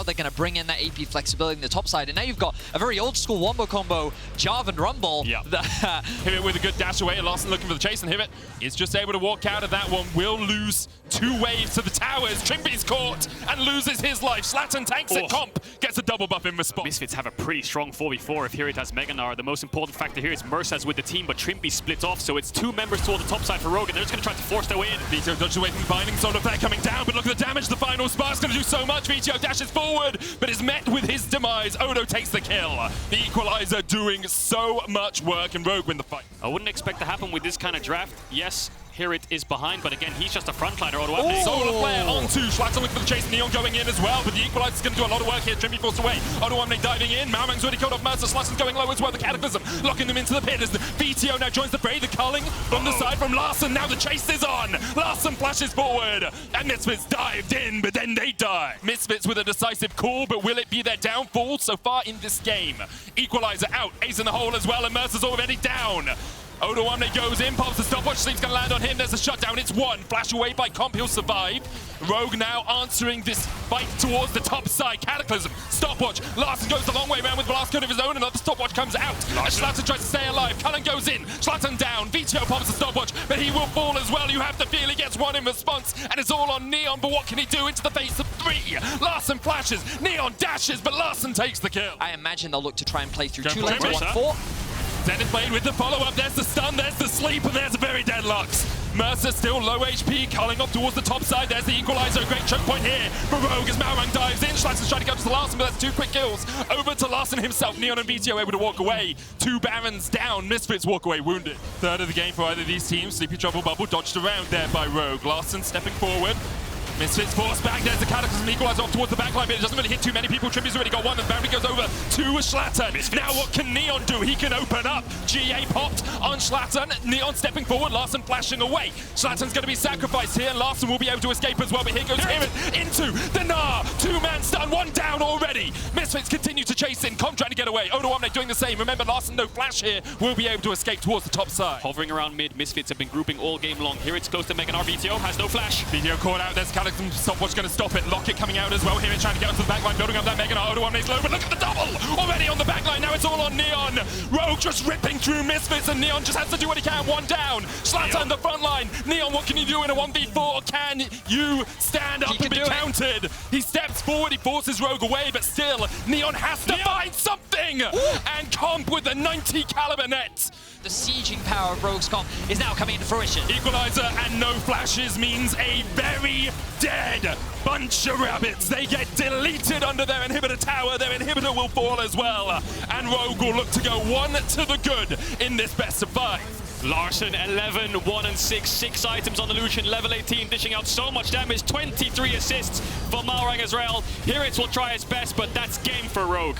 now they're going to bring in that AP flexibility in the top side. And now you've got a very old school wombo combo, Jarv and Rumble. Yeah. Hivit with a good dash away. Larson looking for the chase, and Hivit is just able to walk out of that one. Will lose 2 waves to the towers. Trimby's caught and loses his life. Slattern tanks it. Comp gets a double buff in response. Misfits have a pretty strong 4v4 if Hirit has Meganar. The most important factor here is Mersa's with the team, but Trimby split off, so it's 2 members toward the top side for Rogue, and they're just going to try to force their way in. Vito dodges away from the binding, Solar Flare coming down, but look at the damage. The final spark's going to do so much. Vito dashes forward, but is met with his demise. Odo takes the kill. The Equalizer doing so much work, and Rogue win the fight. I wouldn't expect to happen with this kind of draft. Yes, Hirit is behind, but again, he's just a frontliner. Solar Flare onto Schlatter looking for the chase. Neon going in as well, but the Equalizer's going to do a lot of work here. Trimby forced away. Odoamne diving in. Maurang's already killed off Mercer. Slatter's going low as well. The Cataclysm locking them into the pit as the VTO now joins the fray. The culling from the side from Larson. Now the chase is on. Larson flashes forward, and Misfits dived in, but then they die. Misfits with a decisive call, but will it be their downfall so far in this game? Equalizer out. Ace in the hole as well, and Mercer's already down. Odoamne goes in, pops the stopwatch, sleep's gonna land on him, there's a shutdown, it's 1. Flash away by Comp, he'll survive. Rogue now answering this fight towards the top side. Cataclysm, stopwatch, Larson goes the long way around with blast code of his own, another stopwatch comes out. Schlatter tries to stay alive, Cullen goes in, Schlatter down, VTO pops the stopwatch, but he will fall as well. You have to feel he gets 1 in response, and it's all on Neon, but what can he do into the face of 3? Larson flashes, Neon dashes, but Larson takes the kill. I imagine they'll look to try and play through 2 lanes, Mercer. 1-4. Zenith Blade with the follow-up, there's the stun, there's the sleep, and there's a very deadlocks. Mercer still low HP, culling off towards the top side, there's the Equalizer, great choke point here for Rogue as Maurang dives in. Schlatter's trying to go to Larson, but that's 2 quick kills. Over to Larson himself, Neon and VTO able to walk away. 2 Barons down, Misfits walk away wounded. Third of the game for either of these teams, Sleepy Trouble Bubble dodged around there by Rogue. Larson stepping forward. Misfits forced back, there's the Cataclysm, Equalizer off towards the backline, but it doesn't really hit too many people. Trimby's already got 1, the boundary goes over to Schlatter. Now what can Neon do? He can open up. GA popped on Schlatter, Neon stepping forward, Larson flashing away. Schlatter's going to be sacrificed here, and Larson will be able to escape as well, but here goes Hirit into the Gnar. 2-man stun, 1 down already. Misfits continue to chase in, Comp trying to get away. Odoamne doing the same. Remember, Larson, no flash here, will be able to escape towards the top side. Hovering around mid, Misfits have been grouping all game long. Hirit's close to Meganar, VTO has no flash. VTO caught out, there's Cataclysm stopwatch going to stop it. Locket coming out as well. Here trying to get onto the backline, building up that Meganar. Odoamne's low, but look at the double already on the backline. Now it's all on Neon. Rogue just ripping through Misfits, and Neon just has to do what he can. 1 down. Schlatter on the front line. Neon, what can you do in a 1v4? Can you stand up and be counted? He steps forward, he forces Rogue away, but still, Neon has to find something. And Comp with the 90 caliber net. The sieging power of Rogue's Comp is now coming into fruition. Equalizer and no flashes means a very dead bunch of rabbits. They get deleted under their inhibitor tower. Their inhibitor will fall as well. And Rogue will look to go 1 to the good in this best of 5. Larson 11, 1 and 6, 6 items on the Lucian, level 18, dishing out so much damage, 23 assists for Maurang as well. Hirit will try his best, but that's game for Rogue.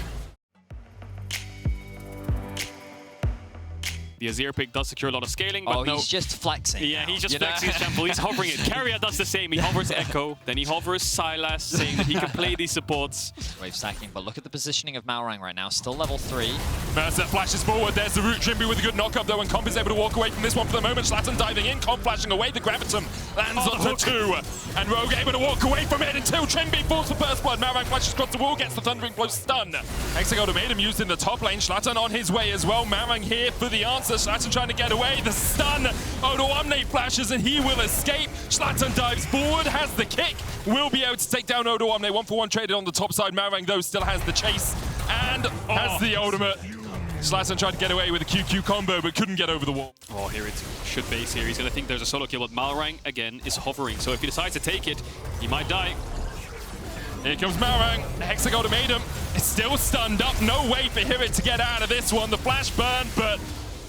The Azir pick does secure a lot of scaling, but he's just flexing. Yeah, now, he's just flexing his shampoo. He's hovering it. Keria does the same. He hovers Echo, then he hovers Sylas, saying that he can play these supports. Wave stacking, but look at the positioning of Maurang right now. Still level 3. Mercer flashes forward. There's the root. Trimby with a good knock-up, though, and Comp is able to walk away from this one for the moment. Schlatter diving in. Comp flashing away. The Gravitum lands onto 2. And Rogue able to walk away from it until Trimby falls for first blood. Maurang flashes across the wall, gets the Thundering Blow stun. Hexagol made him used in the top lane. Schlatter on his way as well. Maurang here for the answer. Schlatter trying to get away. The stun. Odoamne flashes and he will escape. Schlatter dives forward, has the kick. Will be able to take down Odoamne. 1-for-1 traded on the top side. Maurang, though, still has the chase and has the ultimate. Schlatter tried to get away with a QQ combo, but couldn't get over the wall. Oh, here it should base here. He's going to think there's a solo kill, but Maurang, again, is hovering. So if he decides to take it, he might die. Here comes Maurang. Hexagol made him. It's still stunned up. No way for Hirit to get out of this one. The flash burn, but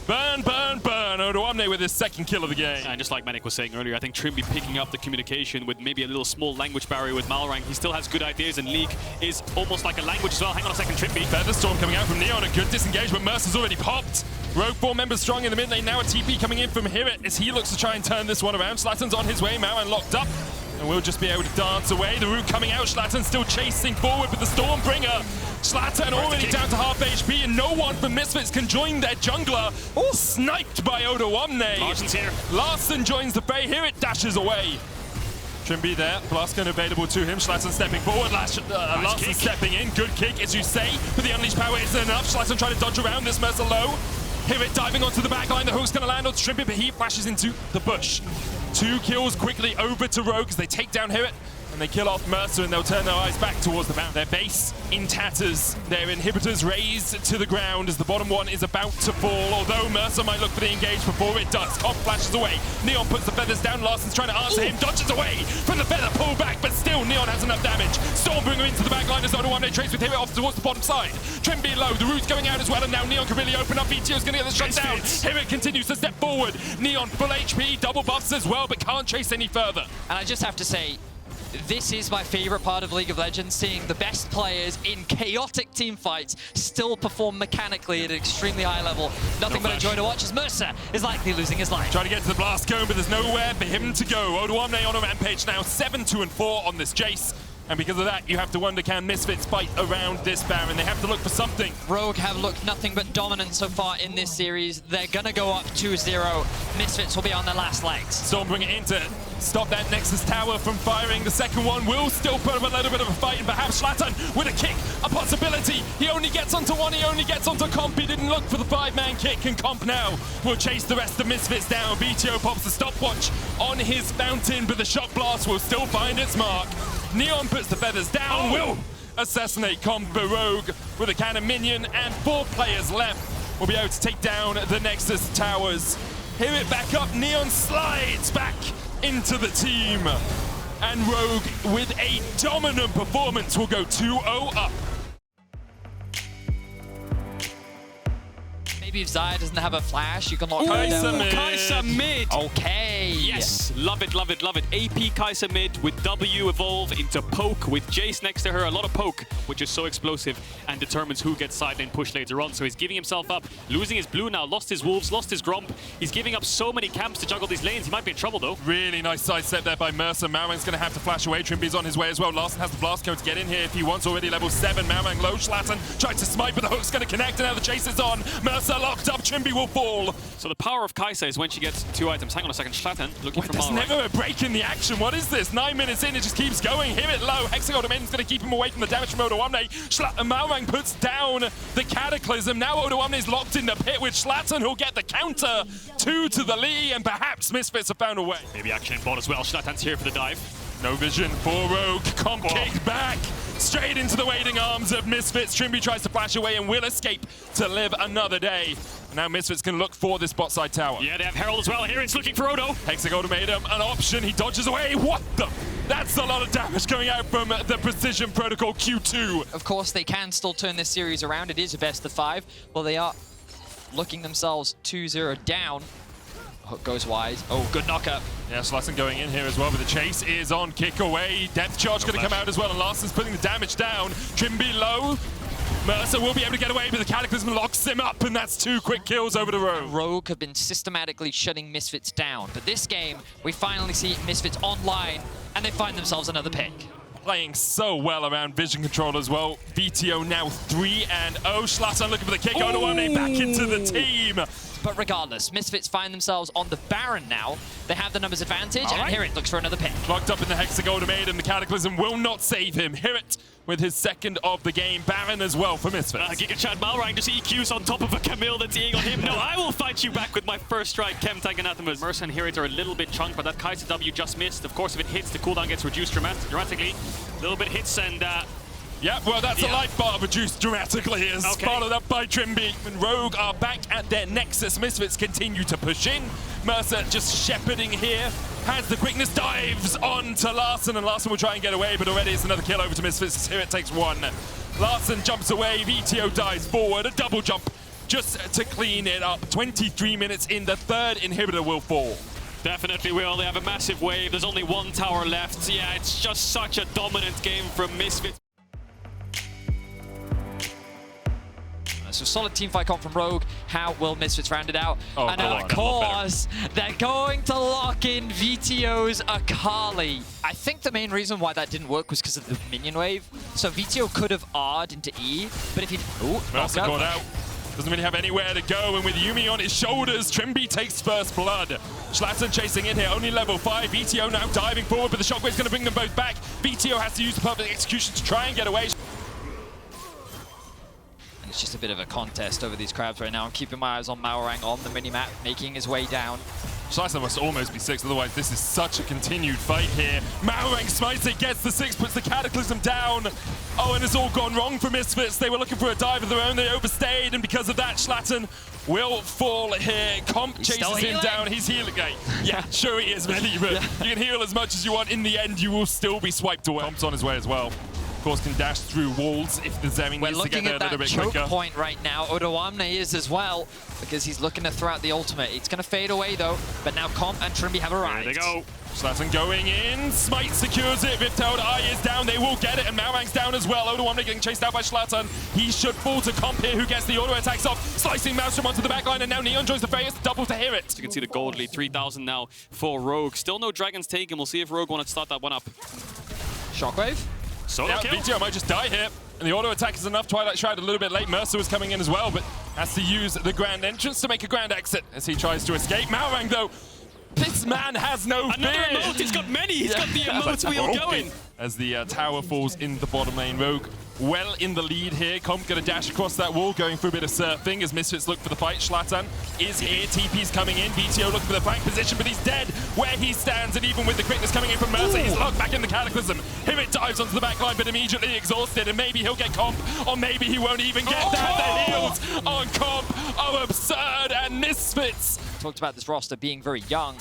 burn, burn, burn. Odoamne with his 2nd kill of the game. And just like Manic was saying earlier, I think Trimby picking up the communication with maybe a little small language barrier with Maurang. He still has good ideas, and League is almost like a language as well. Hang on a second, Trimby. Featherstorm coming out from Neon. A good disengagement. Mercer's already popped. Rogue 4 members strong in the mid lane. Now a TP coming in from Hirit as he looks to try and turn this one around. Slatton's on his way. Maurang locked up. And we'll just be able to dance away. The root coming out. Schlatter still chasing forward with the Stormbringer. Schlatter already down to half HP, and no one from Misfits can join their jungler. All sniped by Odoamne. Larson's here. Larson joins the fray. Here it dashes away. Trimby there, Blastgun available to him, Schlatten stepping forward, Larson stepping in, good kick as you say, but the unleashed power isn't enough, Schlatten trying to dodge around this Mercer low. Hirit diving onto the back line, the hook's gonna land on Trimby, but he flashes into the bush. 2 kills quickly over to Rogue as they take down Hirit. And they kill off Mercer and they'll turn their eyes back towards the bound. Their base in tatters. Their inhibitors raised to the ground as the bottom one is about to fall. Although Mercer might look for the engage before it does. Comp flashes away. Neon puts the feathers down. Larson's trying to answer him. Dodges away from the feather. Pull back, but still Neon has enough damage. Stormbringer into the back line as Odo1 trace with Hirit off towards the bottom side. Trimby low. The root's going out as well. And now Neon can really open up. VTO's going to get the shot down. Hirit continues to step forward. Neon full HP. Double buffs as well, but can't chase any further. And I just have to say, this is my favorite part of League of Legends, seeing the best players in chaotic team fights still perform mechanically at an extremely high level. Nothing but a joy to watch as Mercer is likely losing his life. Trying to get to the blast cone, but there's nowhere for him to go. Odo1 on a rampage now, 7-2-4 on this Jace. And because of that, you have to wonder, can Misfits fight around this Baron? They have to look for something. Rogue have looked nothing but dominant so far in this series. They're going to go up 2-0. Misfits will be on their last legs. Stormbringer in to stop that Nexus tower from firing. The second one will still put up a little bit of a fight, and perhaps Schlatten with a kick, a possibility. He only gets onto one, he only gets onto Comp. He didn't look for the 5-man kick, and Comp now will chase the rest of Misfits down. BTO pops the stopwatch on his fountain, but the shock blast will still find its mark. Neon puts the feathers down, will assassinate Comp, but Rogue with a cannon minion and 4 players left will be able to take down the Nexus towers. Hirit back up, Neon slides back into the team. And Rogue with a dominant performance will go 2-0 up. Maybe if Xayah doesn't have a flash, you can lock her down. Kai'Sa mid. Okay. Yes, love it, love it, love it. AP Kai'Sa mid with W evolve into poke with Jace next to her. A lot of poke, which is so explosive and determines who gets side lane push later on. So he's giving himself up, losing his blue now, lost his wolves, lost his gromp. He's giving up so many camps to juggle these lanes. He might be in trouble though. Really nice side step there by Mercer. Maurang's going to have to flash away. Trimby's on his way as well. Larson has the blast code to get in here if he wants. Already level 7. Maurang low. Schlatten tries to smite, but the hook's going to connect, and now the chase is on. Mercer locked up. Trimby will fall. So the power of Kai'Sa is when she gets 2 items. Hang on a second. Schlatten looking for There's Maurang. never a break in the action. What is this? 9 minutes in, it just keeps going. Hirit low. Hexagon Domain's going to keep him away from the damage from Odo1. Maurang puts down the Cataclysm. Now Odo1 is locked in the pit with Schlatten, who'll get the counter. 2 to the Lee, and perhaps Misfits have found a way. Maybe action bot as well. Schlatten's here for the dive. No vision for Rogue. Comp kicked back. Straight into the waiting arms of Misfits. Trimby tries to flash away and will escape to live another day. Now Misfits can look for this bot side tower. Yeah, they have Herald as well. Here it's looking for Odo. Hexagon made him an option. He dodges away. What the? That's a lot of damage going out from the Precision Protocol Q2. Of course, they can still turn this series around. It is a best of 5. Well, they are looking themselves 2-0 down. Hook goes wide. Oh, good knockup. Yeah, Schlatten going in here as well, but the chase is on. Kick away. Depth charge going to come out as well, and Larson's putting the damage down. Trimby low. Mercer will be able to get away, but the Cataclysm locks him up, and that's 2 quick kills over to Rogue. Rogue have been systematically shutting Misfits down, but this game, we finally see Misfits online, and they find themselves another pick. Playing so well around vision control as well. VTO now 3-0. Schlatten looking for the kick. Odo1 back into the team. But regardless, Misfits find themselves on the Baron now. They have the numbers advantage, and Hirit looks for another pick. Locked up in the Hexagon Domain, and the Cataclysm will not save him. Hirit with his second of the game. Baron as well for Misfits. Giga Chad Maurang just EQs on top of a Camille that's eating on him. No, I will fight you back with my first strike, Chem Tank Anathemas. Mercer and Hirit are a little bit chunked, but that Kai'Sa W just missed. Of course, if it hits, the cooldown gets reduced dramatically. A little bit hits and... yeah, well, that's a life bar reduced dramatically, as followed up by Trimby. And Rogue are back at their Nexus. Misfits continue to push in. Mercer just shepherding here. Has the quickness, dives on to Larson, and Larson will try and get away, but already it's another kill over to Misfits. Here it takes 1. Larson jumps away, VTO dives forward, a double jump just to clean it up. 23 minutes in, the 3rd inhibitor will fall. Definitely will. They have a massive wave. There's only 1 tower left. Yeah, it's just such a dominant game from Misfits. So solid team fight comp from Rogue. How will Misfits round it out? Oh, and of course, they're going to lock in VTO's Akali. I think the main reason why that didn't work was because of the minion wave. So VTO could have R'd into E, but if he... Mercer got out. Doesn't really have anywhere to go, and with Yuumi on his shoulders, Trimby takes first blood. Schlatten chasing in here, only level 5. BTO now diving forward, but the shockwave's going to bring them both back. BTO has to use the perfect execution to try and get away. And it's just a bit of a contest over these crabs right now. I'm keeping my eyes on Malrang on the minimap, making his way down. Schlatten must almost be 6, otherwise this is such a continued fight here. Malrang smites it, gets the 6, puts the Cataclysm down. Oh, and it's all gone wrong for Misfits. They were looking for a dive of their own, they overstayed, and because of that, Schlatten will fall here. Comp chases him down. He's healing. Yeah, sure he is, Melly, but you can heal as much as you want. In the end, you will still be swiped away. Comp's on his way as well. Of course, can dash through walls if the Zemi needs to get there a little bit quicker. We're looking at that choke point right now. Odoamne is as well, because he's looking to throw out the ultimate. It's going to fade away, though, but now Comp and Trimby have arrived. There they go. Schlatten going in, Smite secures it, Riptailed Eye is down, they will get it, and Malrang's down as well. Odoamne getting chased out by Schlatten. He should fall to Comp here, who gets the auto attacks off, slicing Maelstrom onto the backline, and now Neon joins the Phaeus, double to hear it. You can see the gold lead, 3,000 now for Rogue. Still no Dragons taken, we'll see if Rogue want to start that one up. Shockwave? Solo kill. BTO might just die here, and the auto attack is enough. Twilight Shroud a little bit late, Mercer was coming in as well, but has to use the grand entrance to make a grand exit as he tries to escape. Malrang, though, this man has no fear. Another emote, he's got many, he's got the emote wheel going. As the tower falls in the bottom lane, Rogue well in the lead here. Comp gonna dash across that wall, going for a bit of surfing as Misfits look for the fight. Schlatten is here, TP's coming in, BTO looking for the flank position, but he's dead where he stands, and even with the quickness coming in from Mercer, he's locked back in the Cataclysm. Here it dives onto the back line, but immediately exhausted, and maybe he'll get Comp, or maybe he won't even get that. The heals on Comp are absurd, and Misfits. Talked about this roster being very young.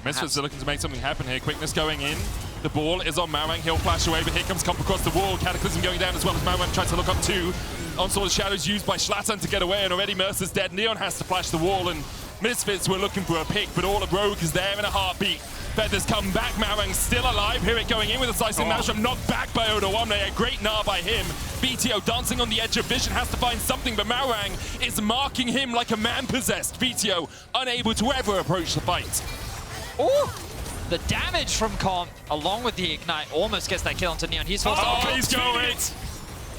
Misfits are looking to make something happen here. Quickness going in. The ball is on Malrang. He'll flash away, but here comes Comp across the wall. Cataclysm going down as well as Malrang tries to look up too. Onslaught of Shadows used by Schlatten to get away, and already Mercer's dead. Neon has to flash the wall, and Misfits were looking for a pick, but all of Rogue is there in a heartbeat. Feathers come back. Malrang still alive. Here it going in with a slicing Maelstrom, knocked back by Odoamne. A great gnaw by him. BTO dancing on the edge of vision, has to find something, but Malrang is marking him like a man possessed. BTO unable to ever approach the fight. Oh, the damage from Comp, along with the Ignite, almost gets that kill onto Neon. He's forced he's going.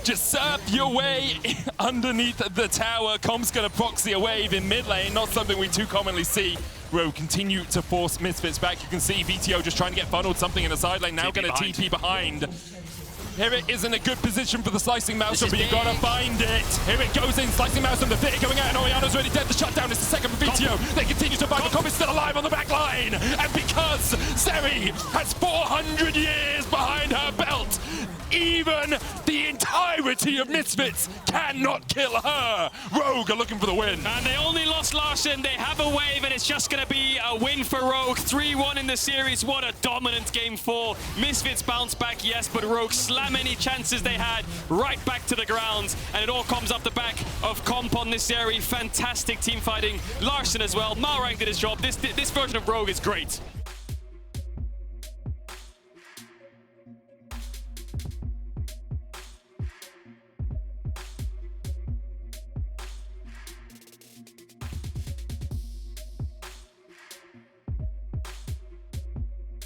Just surf your way underneath the tower. Comp's going to proxy a wave in mid lane, not something we too commonly see. Rogue continue to force Misfits back. You can see VTO just trying to get funneled something in the side lane, now going to TP behind. Here it is in a good position for the slicing Maelstrom, but you gotta find it. Here it goes in, slicing Maelstrom, the theater going out, and Oriana's already dead. The shutdown is the second for VTO. They continue to fight, but Comp is still alive on the back line. And because Seri has 400 years behind her belt, even the entirety of Misfits cannot kill her. Rogue are looking for the win. And they only lost Larsen. They have a wave, and it's just going to be a win for Rogue. 3-1 in the series. What a dominant game 4. Misfits bounce back, yes, but Rogue slam any chances they had right back to the ground. And it all comes off the back of Comp on this series. Fantastic team fighting. Larsen as well. Malrang did his job. This version of Rogue is great.